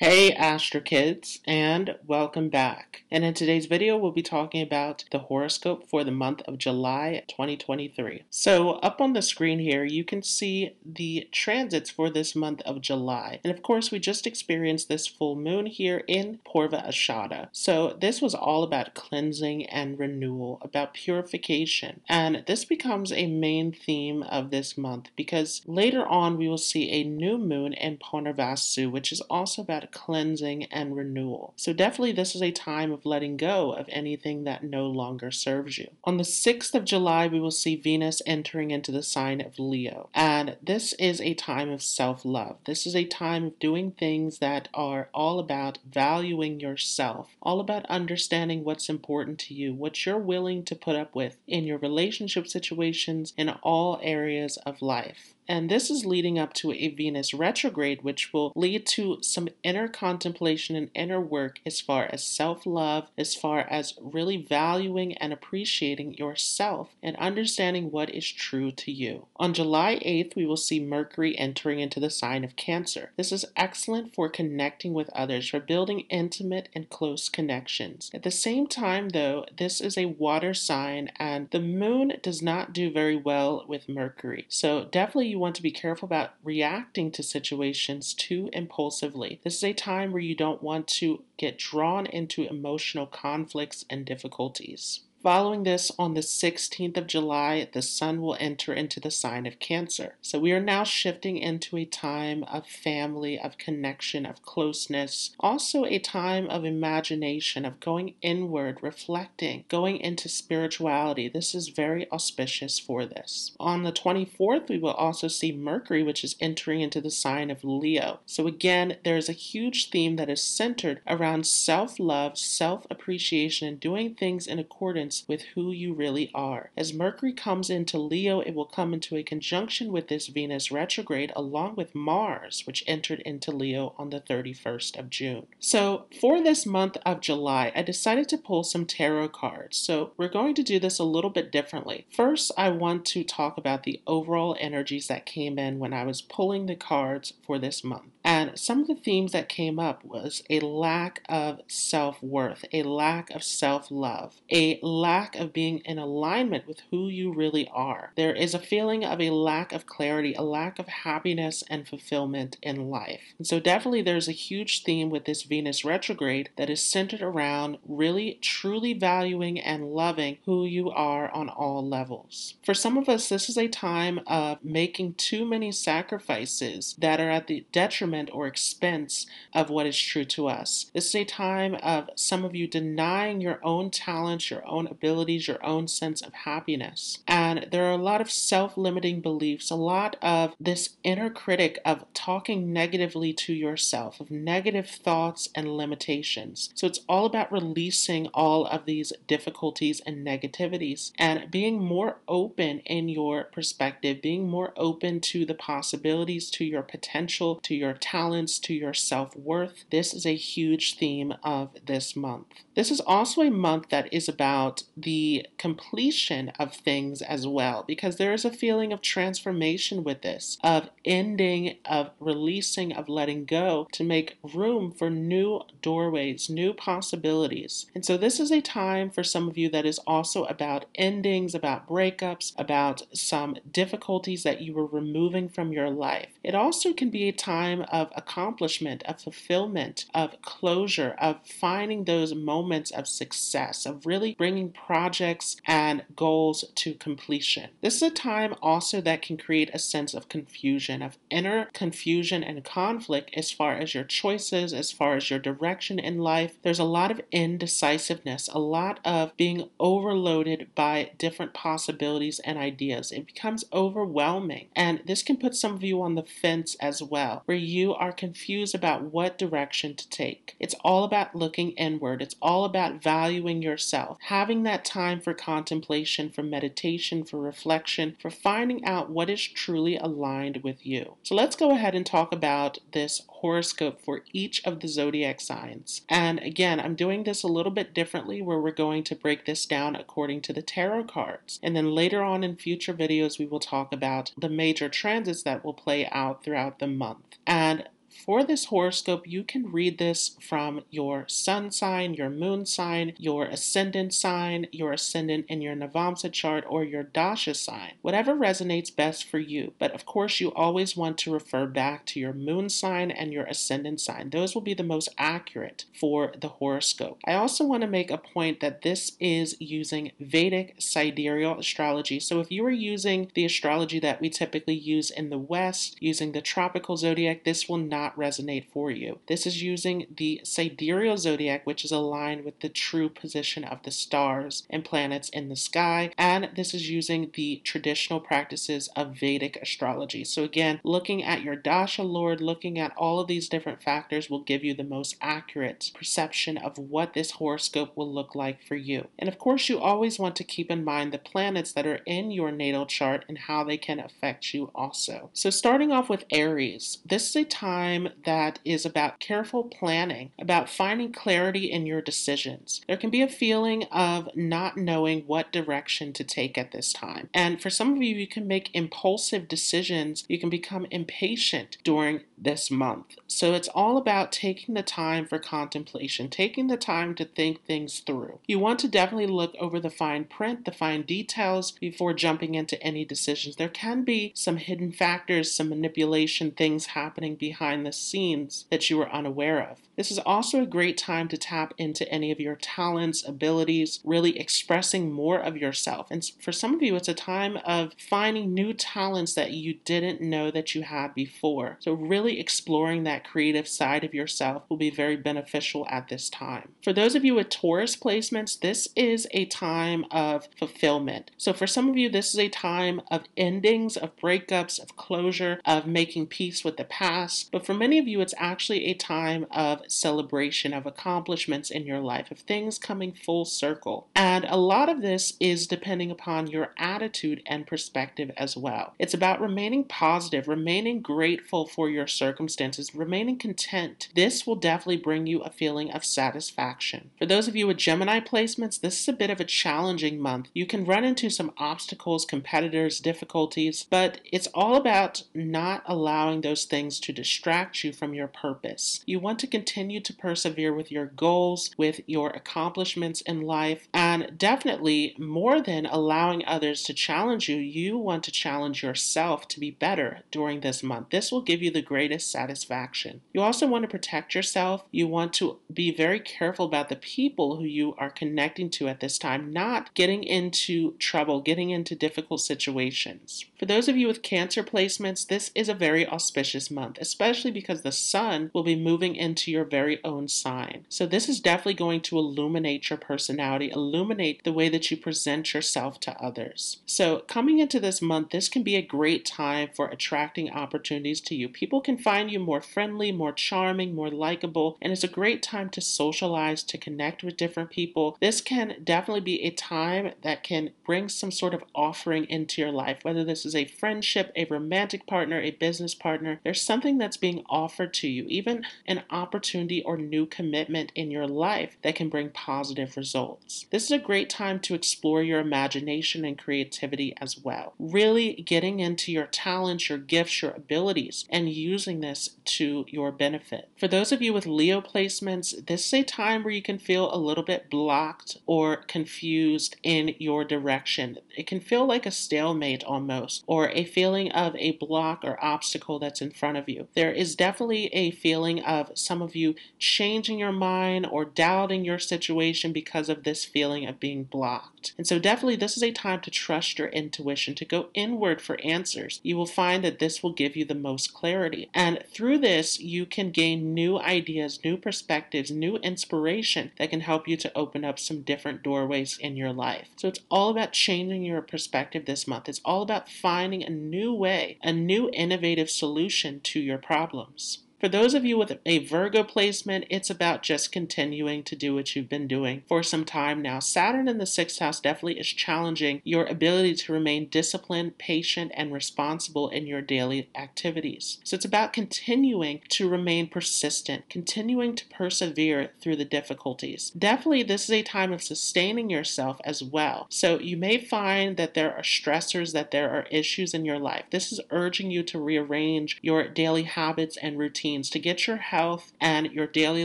Hey Astro Kids, and welcome back. And in today's video, we'll be talking about the horoscope for the month of July 2023. So up on the screen here, you can see the transits for this month of July. And of course, we just experienced this full moon here in Purva Ashada. So this was all about cleansing and renewal, about purification. And this becomes a main theme of this month because later on we will see a new moon in Purnavasu, which is also about cleansing and renewal. So definitely this is a time of letting go of anything that no longer serves you. On the 6th of July, we will see Venus entering into the sign of Leo. And this is a time of self-love. This is a time of doing things that are all about valuing yourself, all about understanding what's important to you, what you're willing to put up with in your relationship situations in all areas of life. And this is leading up to a Venus retrograde, which will lead to some inner contemplation and inner work as far as self-love, as far as really valuing and appreciating yourself and understanding what is true to you. On July 8th, we will see Mercury entering into the sign of Cancer. This is excellent for connecting with others, for building intimate and close connections. At the same time, though, this is a water sign and the moon does not do very well with Mercury. So definitely you want to be careful about reacting to situations too impulsively. This is a time where you don't want to get drawn into emotional conflicts and difficulties. Following this, on the 16th of July, the sun will enter into the sign of Cancer. So we are now shifting into a time of family, of connection, of closeness. Also a time of imagination, of going inward, reflecting, going into spirituality. This is very auspicious for this. On the 24th, we will also see Mercury, which is entering into the sign of Leo. So again, there's a huge theme that is centered around self-love, self-appreciation, and doing things in accordance with who you really are. As Mercury comes into Leo, it will come into a conjunction with this Venus retrograde along with Mars, which entered into Leo on the 31st of June. So for this month of July, I decided to pull some tarot cards. So we're going to do this a little bit differently. First, I want to talk about the overall energies that came in when I was pulling the cards for this month. And some of the themes that came up was a lack of self-worth, a lack of self-love, a lack of being in alignment with who you really are. There is a feeling of a lack of clarity, a lack of happiness and fulfillment in life. And so definitely there's a huge theme with this Venus retrograde that is centered around really truly valuing and loving who you are on all levels. For some of us, this is a time of making too many sacrifices that are at the detriment or expense of what is true to us. This is a time of some of you denying your own talents, your own abilities, your own sense of happiness. And there are a lot of self-limiting beliefs, a lot of this inner critic of talking negatively to yourself, of negative thoughts and limitations. So it's all about releasing all of these difficulties and negativities and being more open in your perspective, being more open to the possibilities, to your potential, to your talents, to your self-worth. This is a huge theme of this month. This is also a month that is about the completion of things as well, because there is a feeling of transformation with this, of ending, of releasing, of letting go to make room for new doorways, new possibilities. And so this is a time for some of you that is also about endings, about breakups, about some difficulties that you were removing from your life. It also can be a time of accomplishment, of fulfillment, of closure, of finding those moments of success, of really bringing projects and goals to completion. This is a time also that can create a sense of confusion, of inner confusion and conflict as far as your choices, as far as your direction in life. There's a lot of indecisiveness, a lot of being overloaded by different possibilities and ideas. It becomes overwhelming, and this can put some of you on the fence as well, where you are confused about what direction to take. It's all about looking inward. It's all about valuing yourself, having that time for contemplation, for meditation, for reflection, for finding out what is truly aligned with you. So let's go ahead and talk about this horoscope for each of the zodiac signs. And again, I'm doing this a little bit differently where we're going to break this down according to the tarot cards. And then later on in future videos, we will talk about the major transits that will play out throughout the month. And For this horoscope, you can read this from your sun sign, your moon sign, your ascendant sign, your ascendant in your Navamsa chart, or your dasha sign, whatever resonates best for you. But of course, you always want to refer back to your moon sign and your ascendant sign. Those will be the most accurate for the horoscope. I also want to make a point that this is using Vedic Sidereal Astrology. So if you are using the astrology that we typically use in the West, using the tropical zodiac, this will not resonate for you. This is using the sidereal zodiac, which is aligned with the true position of the stars and planets in the sky, and this is using the traditional practices of Vedic astrology. So again, looking at your dasha lord, looking at all of these different factors will give you the most accurate perception of what this horoscope will look like for you. And of course, you always want to keep in mind the planets that are in your natal chart and how they can affect you also. So starting off with Aries, this is a time that is about careful planning, about finding clarity in your decisions. There can be a feeling of not knowing what direction to take at this time. And for some of you, you can make impulsive decisions. You can become impatient during this month. So it's all about taking the time for contemplation, taking the time to think things through. You want to definitely look over the fine print, the fine details before jumping into any decisions. There can be some hidden factors, some manipulation, things happening behind the scenes that you are unaware of. This is also a great time to tap into any of your talents, abilities, really expressing more of yourself. And for some of you, it's a time of finding new talents that you didn't know that you had before. So really exploring that creative side of yourself will be very beneficial at this time. For those of you with Taurus placements, this is a time of fulfillment. So for some of you, this is a time of endings, of breakups, of closure, of making peace with the past. But for many of you, it's actually a time of celebration, of accomplishments in your life, of things coming full circle. And a lot of this is depending upon your attitude and perspective as well. It's about remaining positive, remaining grateful for your circumstances, remaining content. This will definitely bring you a feeling of satisfaction. For those of you with Gemini placements, this is a bit of a challenging month. You can run into some obstacles, competitors, difficulties, but it's all about not allowing those things to distract you from your purpose. You want to continue to persevere with your goals, with your accomplishments in life, and definitely more than allowing others to challenge you, you want to challenge yourself to be better during this month. This will give you the greatest satisfaction. You also want to protect yourself. You want to be very careful about the people who you are connecting to at this time, not getting into trouble, getting into difficult situations. For those of you with Cancer placements, this is a very auspicious month, especially because the sun will be moving into your very own sign. So this is definitely going to illuminate your personality, illuminate the way that you present yourself to others. So coming into this month, this can be a great time for attracting opportunities to you. People can find you more friendly, more charming, more likable, and it's a great time to socialize, to connect with different people. This can definitely be a time that can bring some sort of offering into your life, whether this is a friendship, a romantic partner, a business partner. There's something that's being offered to you, even an opportunity or new commitment in your life that can bring positive results. This is a great time to explore your imagination and creativity as well. Really getting into your talents, your gifts, your abilities, and using this to your benefit. For those of you with Leo placements, this is a time where you can feel a little bit blocked or confused in your direction. It can feel like a stalemate almost, or a feeling of a block or obstacle that's in front of you. There is definitely a feeling of some of you changing your mind or doubting your situation because of this feeling of being blocked. And so definitely this is a time to trust your intuition, to go inward for answers. You will find that this will give you the most clarity. And through this, you can gain new ideas, new perspectives, new inspiration that can help you to open up some different doorways in your life. So it's all about changing your perspective this month. It's all about finding a new way, a new innovative solution to your problems. For those of you with a Virgo placement, it's about just continuing to do what you've been doing for some time now. Saturn in the 6th house definitely is challenging your ability to remain disciplined, patient, and responsible in your daily activities. So it's about continuing to remain persistent, continuing to persevere through the difficulties. Definitely, this is a time of sustaining yourself as well. So you may find that there are stressors, that there are issues in your life. This is urging you to rearrange your daily habits and routines routines, to get your health and your daily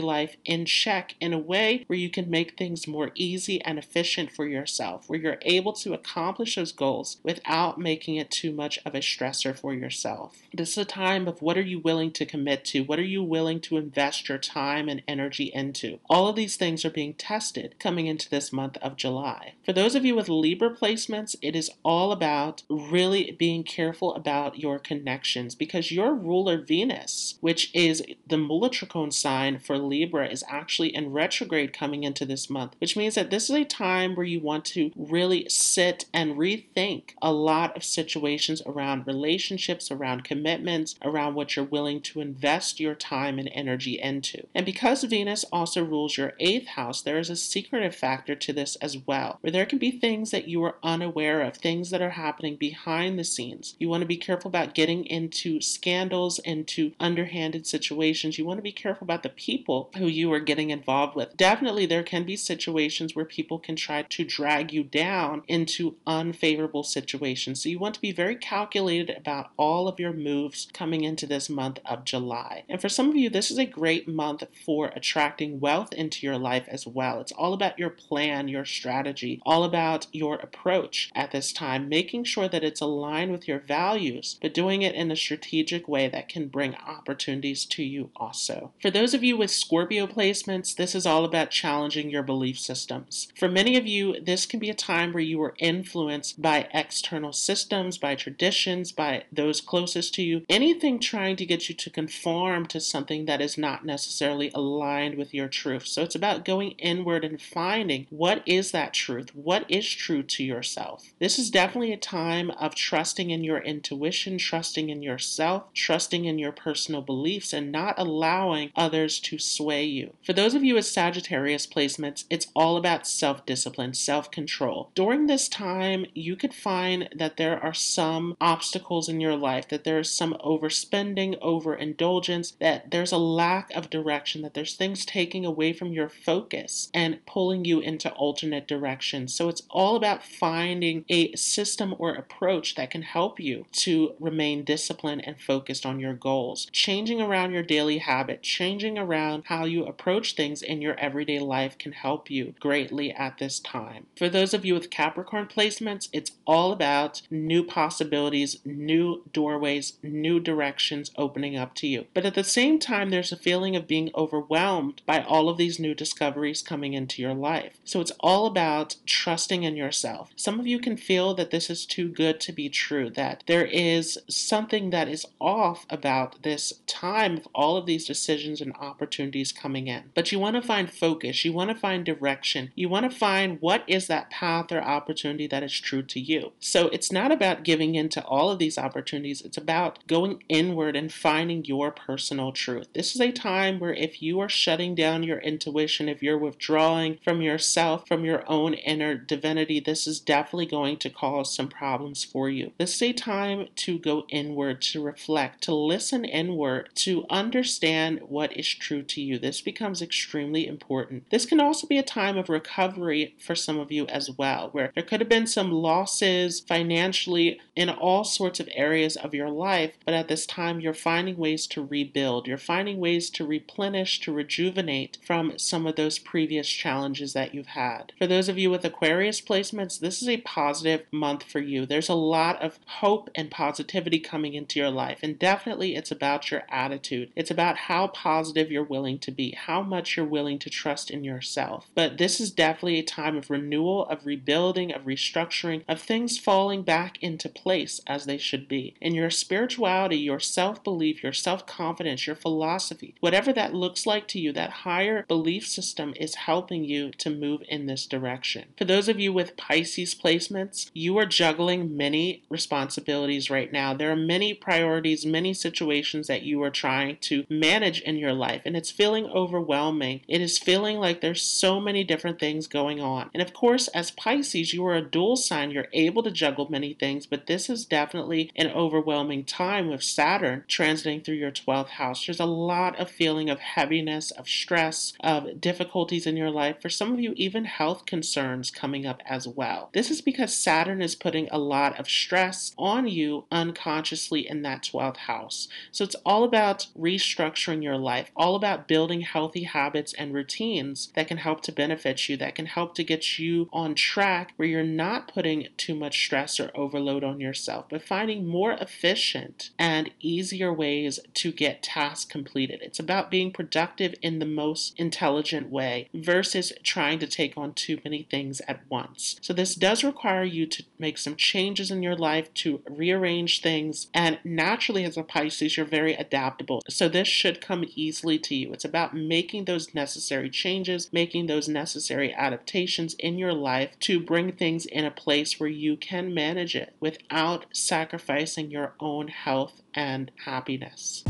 life in check in a way where you can make things more easy and efficient for yourself, where you're able to accomplish those goals without making it too much of a stressor for yourself. This is a time of what are you willing to commit to? What are you willing to invest your time and energy into? All of these things are being tested coming into this month of July. For those of you with Libra placements, it is all about really being careful about your connections, because your ruler Venus, which is the Mullatricone sign for Libra, is actually in retrograde coming into this month, which means that this is a time where you want to really sit and rethink a lot of situations around relationships, around commitments, around what you're willing to invest your time and energy into. And because Venus also rules your 8th house, there is a secretive factor to this as well, where there can be things that you are unaware of, things that are happening behind the scenes. You want to be careful about getting into scandals, into underhanded situations. You want to be careful about the people who you are getting involved with. Definitely there can be situations where people can try to drag you down into unfavorable situations. So you want to be very calculated about all of your moves coming into this month of July. And for some of you, this is a great month for attracting wealth into your life as well. It's all about your plan, your strategy, all about your approach at this time, making sure that it's aligned with your values, but doing it in a strategic way that can bring opportunities to you also. For those of you with Scorpio placements, this is all about challenging your belief systems. For many of you, this can be a time where you are influenced by external systems, by traditions, by those closest to you, anything trying to get you to conform to something that is not necessarily aligned with your truth. So it's about going inward and finding what is that truth, what is true to yourself. This is definitely a time of trusting in your intuition, trusting in yourself, trusting in your personal beliefs, and not allowing others to sway you. For those of you with Sagittarius placements, it's all about self-discipline, self-control. During this time, you could find that there are some obstacles in your life, that there is some overspending, overindulgence, that there's a lack of direction, that there's things taking away from your focus and pulling you into alternate directions. So it's all about finding a system or approach that can help you to remain disciplined and focused on your goals. Changing around your daily habit, changing around how you approach things in your everyday life can help you greatly at this time. For those of you with Capricorn placements, it's all about new possibilities, new doorways, new directions opening up to you. But at the same time, there's a feeling of being overwhelmed by all of these new discoveries coming into your life. So it's all about trusting in yourself. Some of you can feel that this is too good to be true, that there is something that is off about this time of all of these decisions and opportunities coming in. But you want to find focus, you want to find direction, you want to find what is that path or opportunity that is true to you. So it's not about giving in to all of these opportunities, it's about going inward and finding your personal truth. This is a time where if you are shutting down your intuition, if you're withdrawing from yourself, from your own inner divinity, this is definitely going to cause some problems for you. This is a time to go inward, to reflect, to listen inward, to understand what is true to you. This becomes extremely important. This can also be a time of recovery for some of you as well, where there could have been some losses financially in all sorts of areas of your life, but at this time you're finding ways to rebuild. You're finding ways to replenish, to rejuvenate from some of those previous challenges that you've had. For those of you with Aquarius placements, this is a positive month for you. There's a lot of hope and positivity coming into your life, and definitely it's about your attitude. It's about how positive you're willing to be, how much you're willing to trust in yourself. But this is definitely a time of renewal, of rebuilding, of restructuring, of things falling back into place as they should be. And your spirituality, your self-belief, your self-confidence, your philosophy, whatever that looks like to you, that higher belief system is helping you to move in this direction. For those of you with Pisces placements, you are juggling many responsibilities right now. There are many priorities, many situations that you are trying to manage in your life, and it's feeling overwhelming. It is feeling like there's so many different things going on. And of course, as Pisces, you are a dual sign. You're able to juggle many things, but this is definitely an overwhelming time with Saturn transiting through your 12th house. There's a lot of feeling of heaviness, of stress, of difficulties in your life. For some of you, even health concerns coming up as well. This is because Saturn is putting a lot of stress on you unconsciously in that 12th house. So it's all about about restructuring your life, all about building healthy habits and routines that can help to benefit you, that can help to get you on track where you're not putting too much stress or overload on yourself, but finding more efficient and easier ways to get tasks completed. It's about being productive in the most intelligent way versus trying to take on too many things at once. So this does require you to make some changes in your life, to rearrange things, and naturally as a Pisces, you're very adaptable. So this should come easily to you. It's about making those necessary changes, making those necessary adaptations in your life to bring things in a place where you can manage it without sacrificing your own health and happiness.